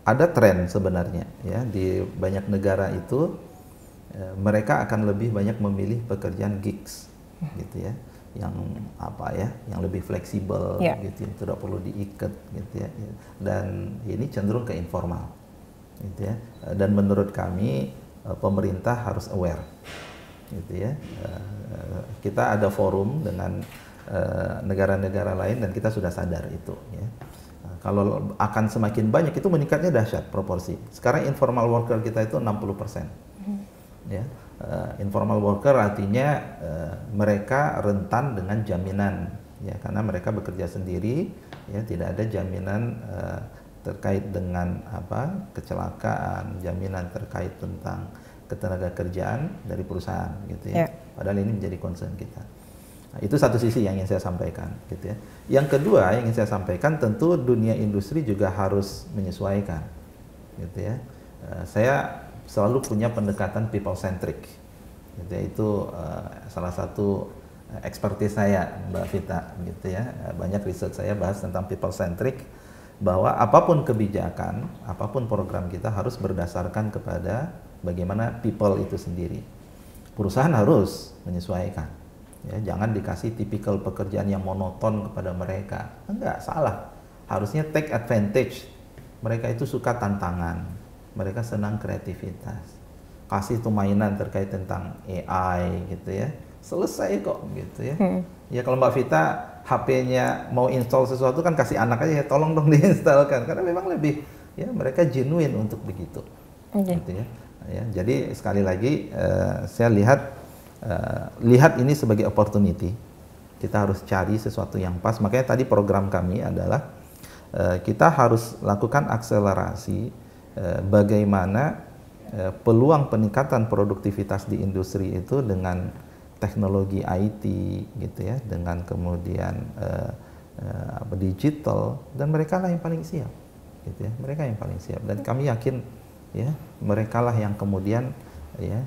ada tren sebenarnya ya di banyak negara itu mereka akan lebih banyak memilih pekerjaan gigs gitu ya, yang yang lebih fleksibel gitu, tidak perlu diikat gitu ya, dan ini cenderung ke informal gitu ya, dan menurut kami pemerintah harus aware gitu ya. Kita ada forum dengan negara-negara lain dan kita sudah sadar itu ya. Kalau akan semakin banyak itu meningkatnya dahsyat proporsi. Sekarang informal worker kita itu 60%. Ya. Informal worker artinya mereka rentan dengan jaminan ya, karena mereka bekerja sendiri ya, tidak ada jaminan terkait dengan kecelakaan, jaminan terkait tentang ketenaga kerjaan dari perusahaan gitu ya. Padahal ini menjadi concern kita. Nah, itu satu sisi yang ingin saya sampaikan, gitu ya. Yang kedua yang ingin saya sampaikan, tentu dunia industri juga harus menyesuaikan, gitu ya. Saya selalu punya pendekatan people centric, gitu ya. Itu salah satu expertise saya, Mbak Vita, gitu ya. Banyak riset saya bahas tentang people centric, bahwa apapun kebijakan, apapun program kita harus berdasarkan kepada bagaimana people itu sendiri. Perusahaan harus menyesuaikan, ya, jangan dikasih tipikal pekerjaan yang monoton kepada mereka. Enggak, salah. Harusnya take advantage. Mereka itu suka tantangan, mereka senang kreativitas. Kasih itu mainan terkait tentang AI, gitu ya. Selesai kok, gitu ya. Ya kalau Mbak Vita HP-nya mau install sesuatu kan kasih anak aja, ya tolong dong diinstalkan, karena memang lebih, ya, mereka genuine untuk begitu, gitu ya. Ya, jadi sekali lagi saya lihat ini sebagai opportunity. Kita harus cari sesuatu yang pas. Makanya tadi program kami adalah kita harus lakukan akselerasi bagaimana peluang peningkatan produktivitas di industri itu dengan teknologi IT, gitu ya, dengan kemudian digital, dan mereka lah yang paling siap, gitu ya. Mereka yang paling siap, dan kami yakin, ya, mereka lah yang kemudian, ya,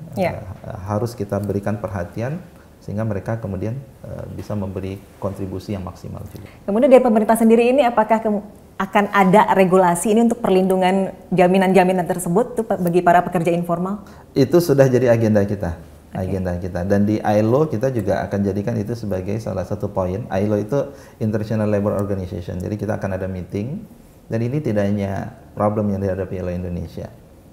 harus kita berikan perhatian sehingga mereka kemudian bisa memberi kontribusi yang maksimal juga. Kemudian dari pemerintah sendiri ini apakah akan ada regulasi ini untuk perlindungan jaminan-jaminan tersebut tuh bagi para pekerja informal? Itu sudah jadi agenda kita. Dan di ILO kita juga akan jadikan itu sebagai salah satu poin. ILO itu International Labour Organization. Jadi kita akan ada meeting, dan ini tidak hanya problem yang dihadapi oleh Indonesia,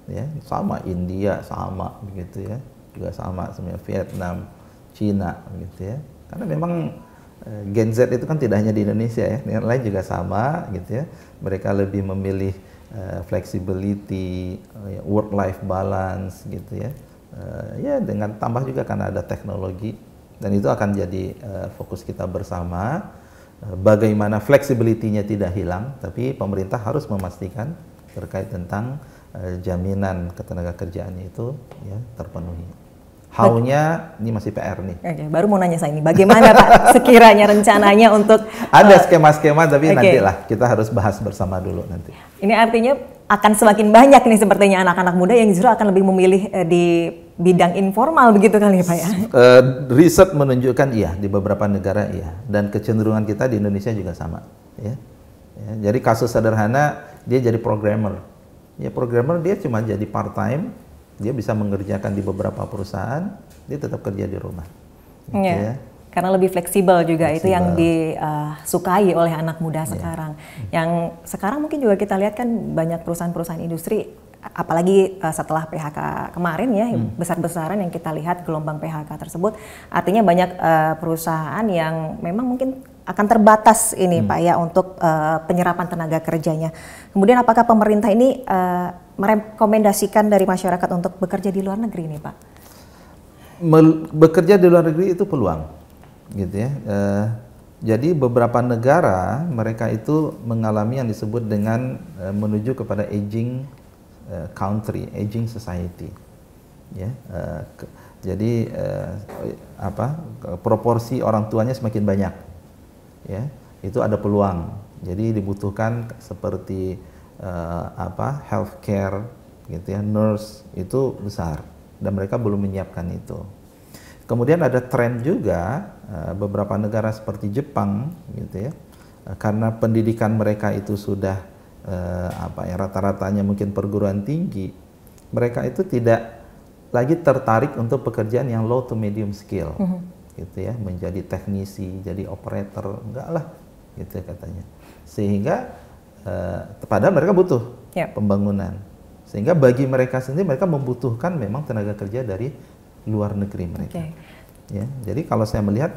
ya, sama India sama, begitu ya, juga sama Vietnam, Cina, gitu ya. Karena memang Gen Z itu kan tidak hanya di Indonesia, ya, yang lain juga sama, gitu ya. Mereka lebih memilih flexibility, work-life balance, gitu ya. Ya, dengan tambah juga karena ada teknologi, dan itu akan jadi fokus kita bersama, bagaimana flexibility-nya tidak hilang, tapi pemerintah harus memastikan terkait tentang jaminan ketenagakerjaannya itu, ya, terpenuhi. How-nya ini masih PR nih. Oke, baru mau nanya saya ini, bagaimana Pak sekiranya rencananya untuk ada skema-skema, tapi nantilah kita harus bahas bersama dulu nanti. Ini artinya akan semakin banyak nih sepertinya anak-anak muda yang justru akan lebih memilih di bidang informal, begitu kali ya Pak ya? Riset menunjukkan iya, di beberapa negara iya, dan kecenderungan kita di Indonesia juga sama, ya. Ya, jadi kasus sederhana, dia jadi programmer. Ya, programmer dia cuma jadi part time, dia bisa mengerjakan di beberapa perusahaan, dia tetap kerja di rumah. Gitu, ya. Karena lebih fleksibel juga, itu yang disukai oleh anak muda sekarang. Yang sekarang mungkin juga kita lihat kan banyak perusahaan-perusahaan industri, apalagi setelah PHK kemarin ya, besar-besaran yang kita lihat gelombang PHK tersebut, artinya banyak perusahaan yang memang mungkin akan terbatas ini Pak ya untuk penyerapan tenaga kerjanya. Kemudian apakah pemerintah ini merekomendasikan dari masyarakat untuk bekerja di luar negeri nih Pak? Bekerja di luar negeri itu peluang, gitu ya. Jadi beberapa negara mereka itu mengalami yang disebut dengan menuju kepada aging country, aging society, ya. Jadi proporsi orang tuanya semakin banyak, ya. Itu ada peluang. Jadi dibutuhkan seperti healthcare, gitu ya, nurse itu besar, dan mereka belum menyiapkan itu. Kemudian ada tren juga beberapa negara seperti Jepang, gitu ya, karena pendidikan mereka itu sudah rata-ratanya mungkin perguruan tinggi, mereka itu tidak lagi tertarik untuk pekerjaan yang low to medium skill, gitu ya, menjadi teknisi, jadi operator, enggak lah, gitu ya katanya. Sehingga padahal mereka butuh pembangunan, sehingga bagi mereka sendiri mereka membutuhkan memang tenaga kerja dari luar negeri mereka. Ya, jadi kalau saya melihat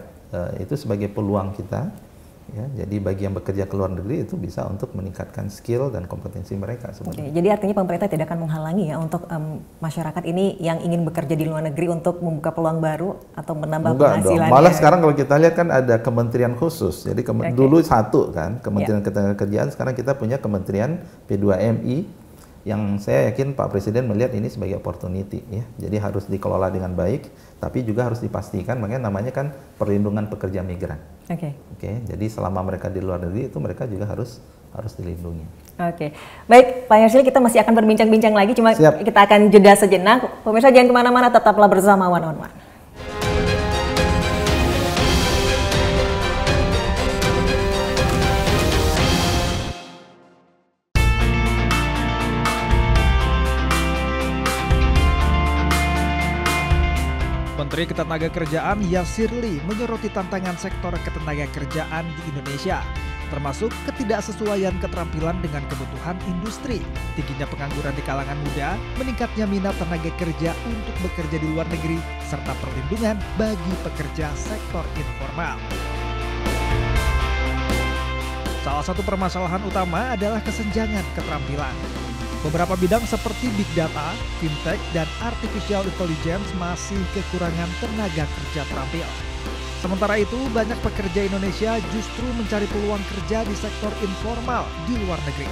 itu sebagai peluang kita, ya, jadi bagi yang bekerja ke luar negeri itu bisa untuk meningkatkan skill dan kompetensi mereka. Jadi artinya pemerintah tidak akan menghalangi ya untuk masyarakat ini yang ingin bekerja di luar negeri untuk membuka peluang baru atau menambah penghasilan. Malah sekarang kalau kita lihat kan ada kementerian khusus. Jadi dulu satu kan Kementerian Ketenagakerjaan, sekarang kita punya Kementerian P2MI yang saya yakin Pak Presiden melihat ini sebagai opportunity ya. Jadi harus dikelola dengan baik, tapi juga harus dipastikan, makanya namanya kan perlindungan pekerja migran. Oke, jadi selama mereka di luar negeri itu mereka juga harus dilindungi. Baik Pak Yasril, kita masih akan berbincang-bincang lagi, cuma kita akan jeda sejenak. Pemirsa jangan kemana-mana, tetaplah bersama One on One. Menteri Ketenagakerjaan Yasirli menyoroti tantangan sektor ketenagakerjaan di Indonesia, termasuk ketidaksesuaian keterampilan dengan kebutuhan industri, tingginya pengangguran di kalangan muda, meningkatnya minat tenaga kerja untuk bekerja di luar negeri, serta perlindungan bagi pekerja sektor informal. Salah satu permasalahan utama adalah kesenjangan keterampilan. Beberapa bidang seperti Big Data, Fintech, dan Artificial Intelligence masih kekurangan tenaga kerja terampil. Sementara itu, banyak pekerja Indonesia justru mencari peluang kerja di sektor informal di luar negeri.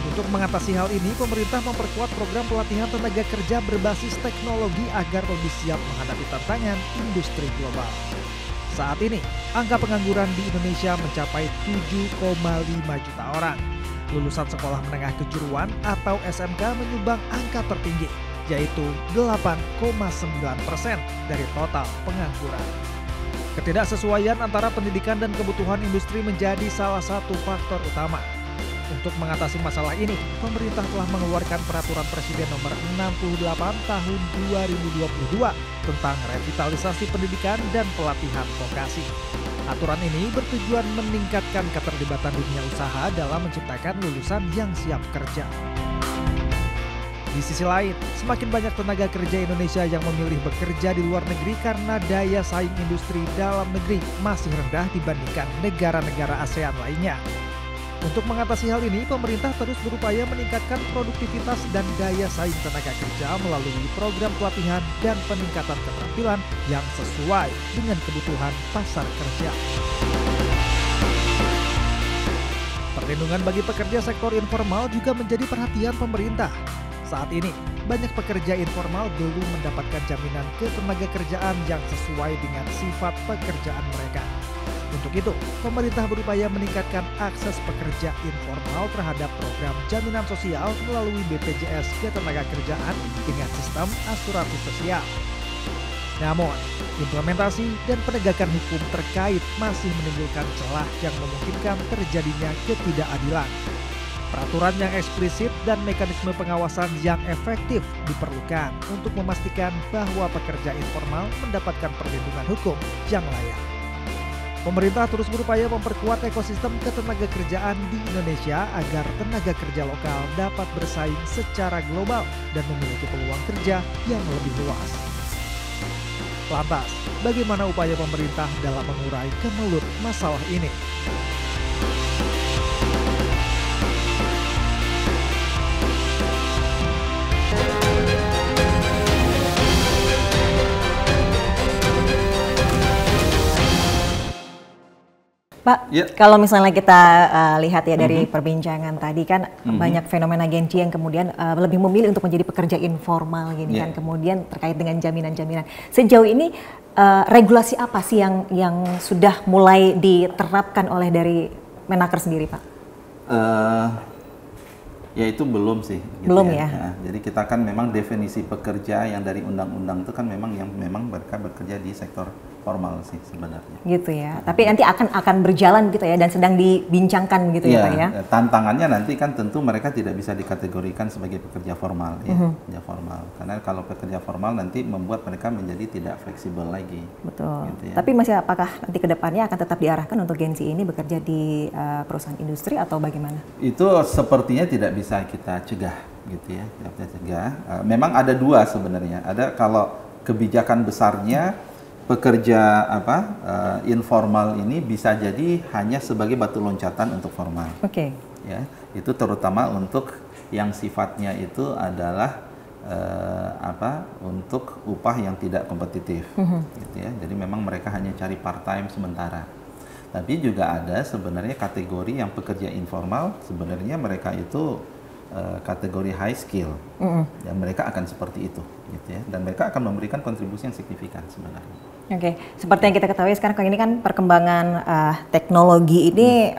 Untuk mengatasi hal ini, pemerintah memperkuat program pelatihan tenaga kerja berbasis teknologi agar lebih siap menghadapi tantangan industri global. Saat ini, angka pengangguran di Indonesia mencapai 7,5 juta orang. Lulusan sekolah menengah kejuruan atau SMK menyumbang angka tertinggi, yaitu 8,9% dari total pengangguran. Ketidaksesuaian antara pendidikan dan kebutuhan industri menjadi salah satu faktor utama. Untuk mengatasi masalah ini, pemerintah telah mengeluarkan Peraturan Presiden Nomor 68 Tahun 2022 tentang revitalisasi pendidikan dan pelatihan vokasi. Aturan ini bertujuan meningkatkan keterlibatan dunia usaha dalam menciptakan lulusan yang siap kerja. Di sisi lain, semakin banyak tenaga kerja Indonesia yang memilih bekerja di luar negeri karena daya saing industri dalam negeri masih rendah dibandingkan negara-negara ASEAN lainnya. Untuk mengatasi hal ini, pemerintah terus berupaya meningkatkan produktivitas dan daya saing tenaga kerja melalui program pelatihan dan peningkatan keterampilan yang sesuai dengan kebutuhan pasar kerja. Perlindungan bagi pekerja sektor informal juga menjadi perhatian pemerintah. Saat ini, banyak pekerja informal belum mendapatkan jaminan ketenagakerjaan yang sesuai dengan sifat pekerjaan mereka. Untuk itu, pemerintah berupaya meningkatkan akses pekerja informal terhadap program jaminan sosial melalui BPJS Ketenagakerjaan dengan sistem asuransi sosial. Namun, implementasi dan penegakan hukum terkait masih menimbulkan celah yang memungkinkan terjadinya ketidakadilan. Peraturan yang eksplisit dan mekanisme pengawasan yang efektif diperlukan untuk memastikan bahwa pekerja informal mendapatkan perlindungan hukum yang layak. Pemerintah terus berupaya memperkuat ekosistem ketenagakerjaan di Indonesia agar tenaga kerja lokal dapat bersaing secara global dan memiliki peluang kerja yang lebih luas. Lantas, bagaimana upaya pemerintah dalam mengurai kemelut masalah ini? Pak, kalau misalnya kita lihat ya dari perbincangan tadi kan banyak fenomena Gen Z yang kemudian lebih memilih untuk menjadi pekerja informal gini kan, kemudian terkait dengan jaminan-jaminan. Sejauh ini regulasi apa sih yang sudah mulai diterapkan oleh dari Menaker sendiri, Pak? Ya itu belum sih. Gitu belum ya. Nah, jadi kita kan memang definisi pekerja yang dari undang-undang itu kan memang mereka bekerja di sektor formal sih sebenarnya. Gitu ya. Tapi nanti akan berjalan gitu ya dan sedang dibincangkan gitu ya, Pak ya. Tantangannya nanti kan tentu mereka tidak bisa dikategorikan sebagai pekerja formal ya, pekerja formal. Karena kalau pekerja formal nanti membuat mereka menjadi tidak fleksibel lagi. Betul. Gitu ya. Tapi masih apakah nanti ke depannya akan tetap diarahkan untuk Gen Z ini bekerja di perusahaan industri atau bagaimana? Itu sepertinya tidak bisa kita cegah gitu ya. Tidak bisa cegah. Memang ada dua sebenarnya. Ada kalau kebijakan besarnya pekerja informal ini bisa jadi hanya sebagai batu loncatan untuk formal. Oke. Ya, itu terutama untuk yang sifatnya itu adalah untuk upah yang tidak kompetitif. Gitu ya. Jadi memang mereka hanya cari part time sementara. Tapi juga ada sebenarnya kategori yang pekerja informal, sebenarnya mereka itu kategori high skill, dan mereka akan seperti itu, gitu ya. Dan mereka akan memberikan kontribusi yang signifikan sebenarnya. Oke, seperti yang kita ketahui sekarang ini kan perkembangan teknologi ini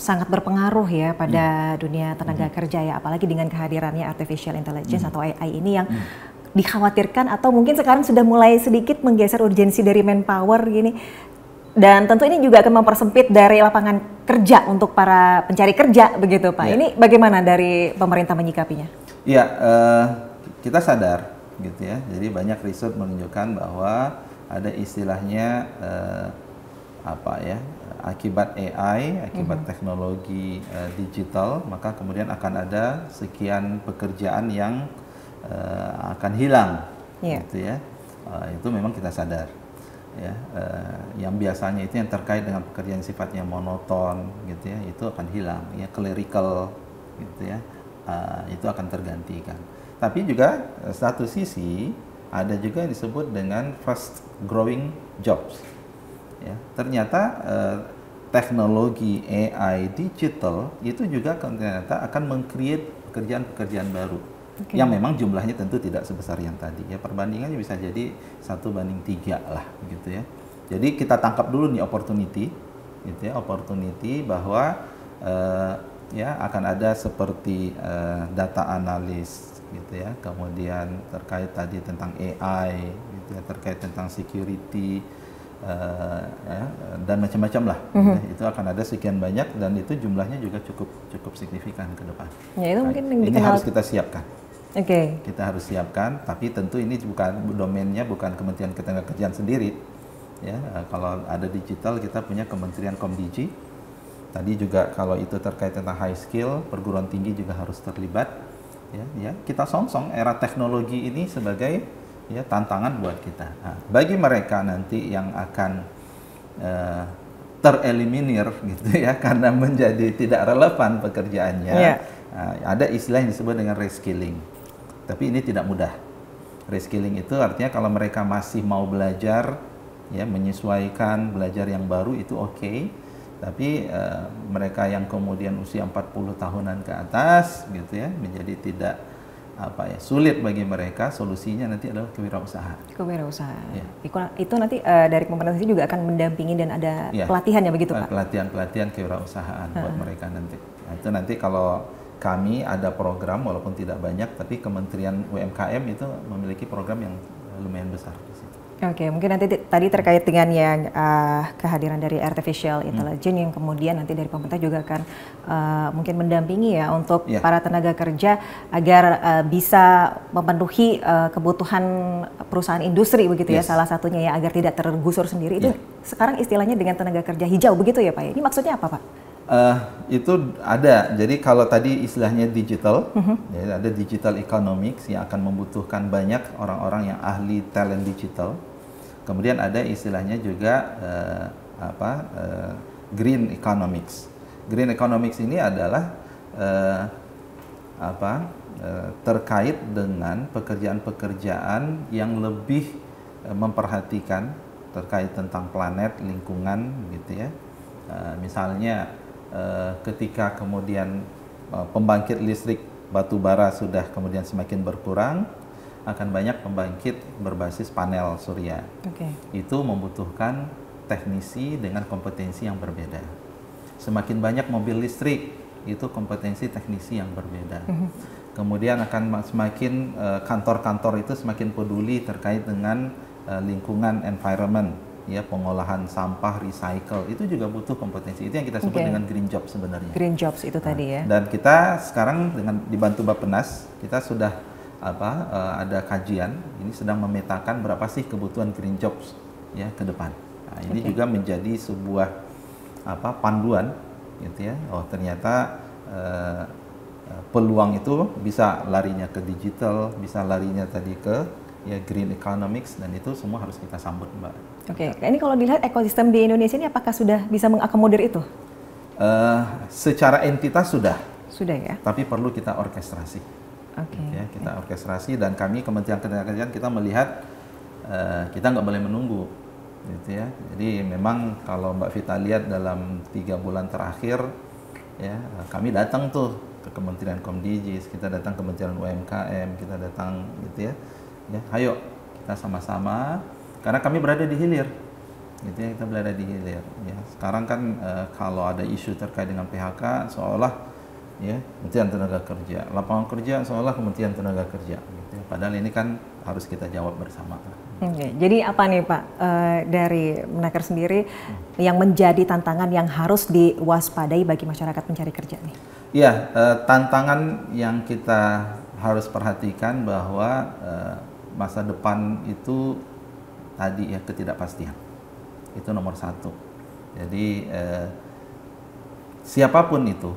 sangat berpengaruh ya pada dunia tenaga kerja ya, apalagi dengan kehadirannya artificial intelligence atau AI ini yang dikhawatirkan atau mungkin sekarang sudah mulai sedikit menggeser urgensi dari manpower gini. Dan tentu ini juga akan mempersempit dari lapangan kerja untuk para pencari kerja begitu Pak. Ini bagaimana dari pemerintah menyikapinya? Iya, kita sadar gitu ya. Jadi banyak riset menunjukkan bahwa ada istilahnya akibat AI, akibat teknologi digital, maka kemudian akan ada sekian pekerjaan yang akan hilang, gitu ya. Itu memang kita sadar. Ya, yang biasanya itu yang terkait dengan pekerjaan sifatnya monoton gitu ya, itu akan hilang ya, clerical gitu ya, itu akan tergantikan. Tapi juga satu sisi ada juga yang disebut dengan fast growing jobs ya. Ternyata teknologi AI digital itu juga ternyata akan meng-create pekerjaan-pekerjaan baru. Yang memang jumlahnya tentu tidak sebesar yang tadi ya, perbandingannya bisa jadi 1:3 lah gitu ya. Jadi kita tangkap dulu nih opportunity gitu ya, opportunity bahwa ya akan ada seperti data analis gitu ya, kemudian terkait tadi tentang AI gitu ya, terkait tentang security ya, dan macam-macam lah ya. Itu akan ada sekian banyak dan itu jumlahnya juga cukup signifikan ke depan. Ya, itu mungkin ini harus kita siapkan. Kita harus siapkan, tapi tentu ini bukan domainnya, bukan Kementerian Ketenagakerjaan sendiri. Ya, kalau ada digital kita punya Kementerian Komdigi. Tadi juga kalau itu terkait tentang high skill, perguruan tinggi juga harus terlibat. Ya, kita songsong era teknologi ini sebagai ya tantangan buat kita. Nah, bagi mereka nanti yang akan tereliminir gitu ya, karena menjadi tidak relevan pekerjaannya. Ada istilah yang disebut dengan reskilling. Tapi ini tidak mudah. Reskilling itu artinya kalau mereka masih mau belajar, ya menyesuaikan, belajar yang baru itu oke. Tapi mereka yang kemudian usia 40 tahunan ke atas, gitu ya, menjadi tidak sulit bagi mereka. Solusinya nanti adalah kewirausahaan. Kewirausahaan. Ya. Itu nanti dari pemerintah juga akan mendampingi dan ada pelatihan ya begitu Pak? Pelatihan kewirausahaan buat mereka nanti. Nah, itu nanti kalau kami ada program walaupun tidak banyak, tapi Kementerian UMKM itu memiliki program yang lumayan besar di situ. Oke, mungkin nanti tadi terkait dengan yang kehadiran dari artificial intelligence yang kemudian nanti dari pemerintah juga akan mungkin mendampingi ya untuk para tenaga kerja agar bisa memenuhi kebutuhan perusahaan industri begitu ya, salah satunya ya, agar tidak tergusur sendiri. Itu sekarang istilahnya dengan tenaga kerja hijau begitu ya Pak ya? Ini maksudnya apa Pak? Itu ada. Jadi kalau tadi istilahnya digital, ya, ada digital economics yang akan membutuhkan banyak orang-orang yang ahli talent digital. Kemudian ada istilahnya juga green economics. Green economics ini adalah terkait dengan pekerjaan-pekerjaan yang lebih memperhatikan terkait tentang planet, lingkungan, gitu ya. Misalnya ketika kemudian pembangkit listrik batu bara sudah kemudian semakin berkurang, akan banyak pembangkit berbasis panel surya. Itu membutuhkan teknisi dengan kompetensi yang berbeda. Semakin banyak mobil listrik, itu kompetensi teknisi yang berbeda. Kemudian akan semakin kantor-kantor itu semakin peduli terkait dengan lingkungan, environment, ya, pengolahan sampah, recycle, itu juga butuh kompetensi. Itu yang kita sebut dengan green job sebenarnya. Green jobs itu tadi ya. Dan kita sekarang dengan dibantu Bappenas, kita sudah ada kajian, ini sedang memetakan berapa sih kebutuhan green jobs ya ke depan. Nah, ini juga menjadi sebuah panduan gitu ya. Oh, ternyata peluang itu bisa larinya ke digital, bisa larinya tadi ke green economics, dan itu semua harus kita sambut, Mbak. Ini kalau dilihat ekosistem di Indonesia ini apakah sudah bisa mengakomodir itu? Secara entitas sudah ya. Tapi perlu kita orkestrasi. Ya, kita orkestrasi, dan kami Kementerian Ketenagakerjaan kita melihat kita nggak boleh menunggu gitu ya. Jadi memang kalau Mbak Vita lihat dalam 3 bulan terakhir, ya kami datang tuh ke Kementerian Komdijis, kita datang Kementerian UMKM, kita datang gitu ya. Ya, ayo kita sama-sama, karena kami berada di hilir. Gitu ya, kita berada di hilir. Ya, sekarang kan kalau ada isu terkait dengan PHK, seolah ya Kementerian Tenaga Kerja, lapangan kerja seolah Kementerian Tenaga Kerja. Gitu ya. Padahal ini kan harus kita jawab bersama. Oke, jadi apa nih Pak dari Menaker sendiri yang menjadi tantangan yang harus diwaspadai bagi masyarakat pencari kerja nih? Iya, tantangan yang kita harus perhatikan bahwa masa depan itu tadi ya ketidakpastian. Itu nomor 1. Jadi siapapun itu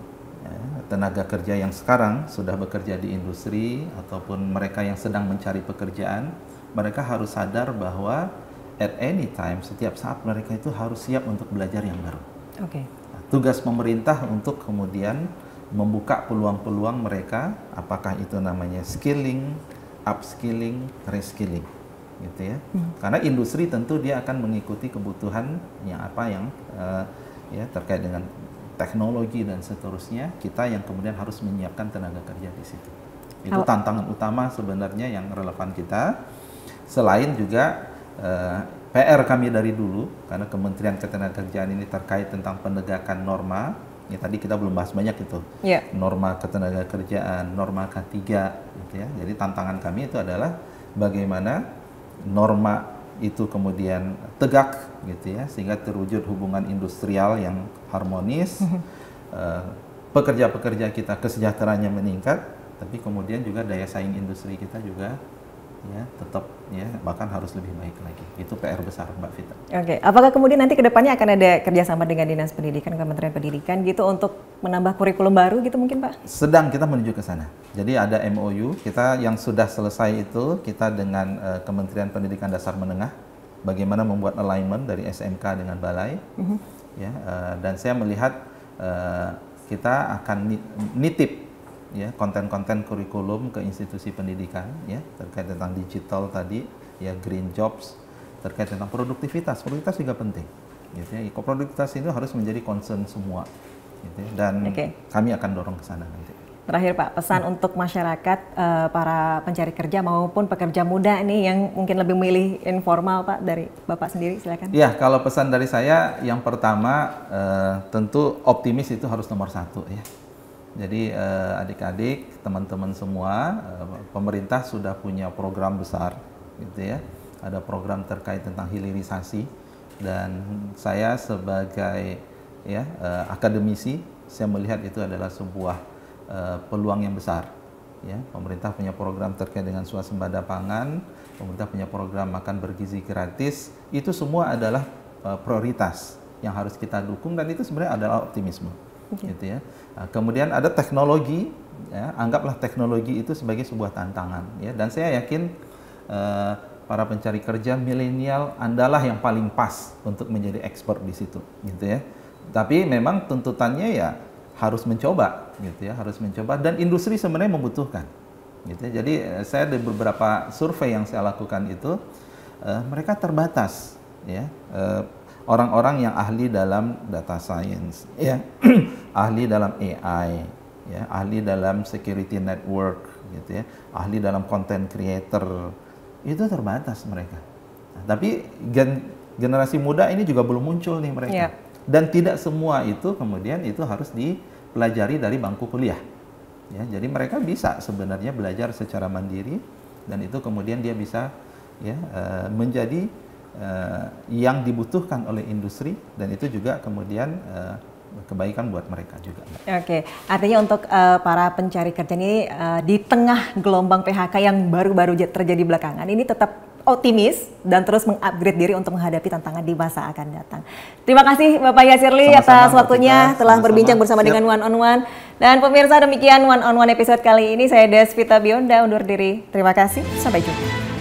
tenaga kerja yang sekarang sudah bekerja di industri ataupun mereka yang sedang mencari pekerjaan, mereka harus sadar bahwa at any time, setiap saat mereka itu harus siap untuk belajar yang baru. Oke. Nah, tugas pemerintah untuk kemudian membuka peluang-peluang mereka, apakah itu namanya skilling, upskilling, reskilling. Gitu ya. Karena industri tentu dia akan mengikuti kebutuhan yang ya terkait dengan teknologi dan seterusnya, kita yang kemudian harus menyiapkan tenaga kerja di situ. Itu tantangan utama sebenarnya yang relevan kita. Selain juga PR kami dari dulu, karena Kementerian Ketenagakerjaan ini terkait tentang penegakan norma. Ya, tadi kita belum bahas banyak itu. Yeah. Norma ketenagakerjaan, norma K3 gitu ya. Jadi tantangan kami itu adalah bagaimana norma itu kemudian tegak gitu ya, sehingga terwujud hubungan industrial yang harmonis, pekerja-pekerja kita kesejahteraannya meningkat, tapi kemudian juga daya saing industri kita juga ya tetap ya bahkan harus lebih baik lagi. Itu PR besar Mbak Vita. Oke, apakah kemudian nanti kedepannya akan ada kerjasama dengan Dinas Pendidikan, Kementerian Pendidikan gitu untuk menambah kurikulum baru gitu mungkin Pak? Sedang kita menuju ke sana. Jadi ada MOU kita yang sudah selesai itu, kita dengan Kementerian Pendidikan Dasar Menengah, bagaimana membuat alignment dari SMK dengan Balai. Ya, dan saya melihat kita akan nitip ya konten-konten kurikulum ke institusi pendidikan ya terkait tentang digital tadi ya, green jobs, terkait tentang produktivitas juga penting gitu ya. Produktivitas itu harus menjadi concern semua gitu ya. Dan kami akan dorong ke sana nanti. Terakhir Pak, pesan untuk masyarakat para pencari kerja maupun pekerja muda nih yang mungkin lebih memilih informal Pak, dari Bapak sendiri silakan. Ya, kalau pesan dari saya yang pertama tentu optimis itu harus nomor 1 ya. Jadi adik-adik, teman-teman semua, pemerintah sudah punya program besar, gitu ya. Ada program terkait tentang hilirisasi, dan saya sebagai ya akademisi, saya melihat itu adalah sebuah peluang yang besar. Ya, pemerintah punya program terkait dengan swasembada pangan, pemerintah punya program makan bergizi gratis. Itu semua adalah prioritas yang harus kita dukung, dan itu sebenarnya adalah optimisme. Gitu ya. Nah, kemudian ada teknologi, ya, anggaplah teknologi itu sebagai sebuah tantangan, ya. Dan saya yakin para pencari kerja milenial adalah yang paling pas untuk menjadi expert di situ, gitu ya. Tapi memang tuntutannya ya harus mencoba, gitu ya, harus mencoba. Dan industri sebenarnya membutuhkan, gitu ya. Jadi saya ada beberapa survei yang saya lakukan itu mereka terbatas, ya. Orang-orang yang ahli dalam data science, ya, ahli dalam AI, ya, ahli dalam security network, gitu ya, ahli dalam content creator, itu terbatas mereka. Nah, tapi generasi muda ini juga belum muncul nih mereka, dan tidak semua itu kemudian itu harus dipelajari dari bangku kuliah. Ya, jadi mereka bisa sebenarnya belajar secara mandiri, dan itu kemudian dia bisa ya menjadi yang dibutuhkan oleh industri, dan itu juga kemudian kebaikan buat mereka juga. Oke, artinya untuk para pencari kerja ini di tengah gelombang PHK yang baru-baru terjadi belakangan ini tetap optimis dan terus mengupgrade diri untuk menghadapi tantangan di masa akan datang. Terima kasih Bapak Yasirli atas waktunya telah berbincang bersama dengan One on One. Dan pemirsa, demikian One on One episode kali ini. Saya Desvita Bionda undur diri. Terima kasih, sampai jumpa.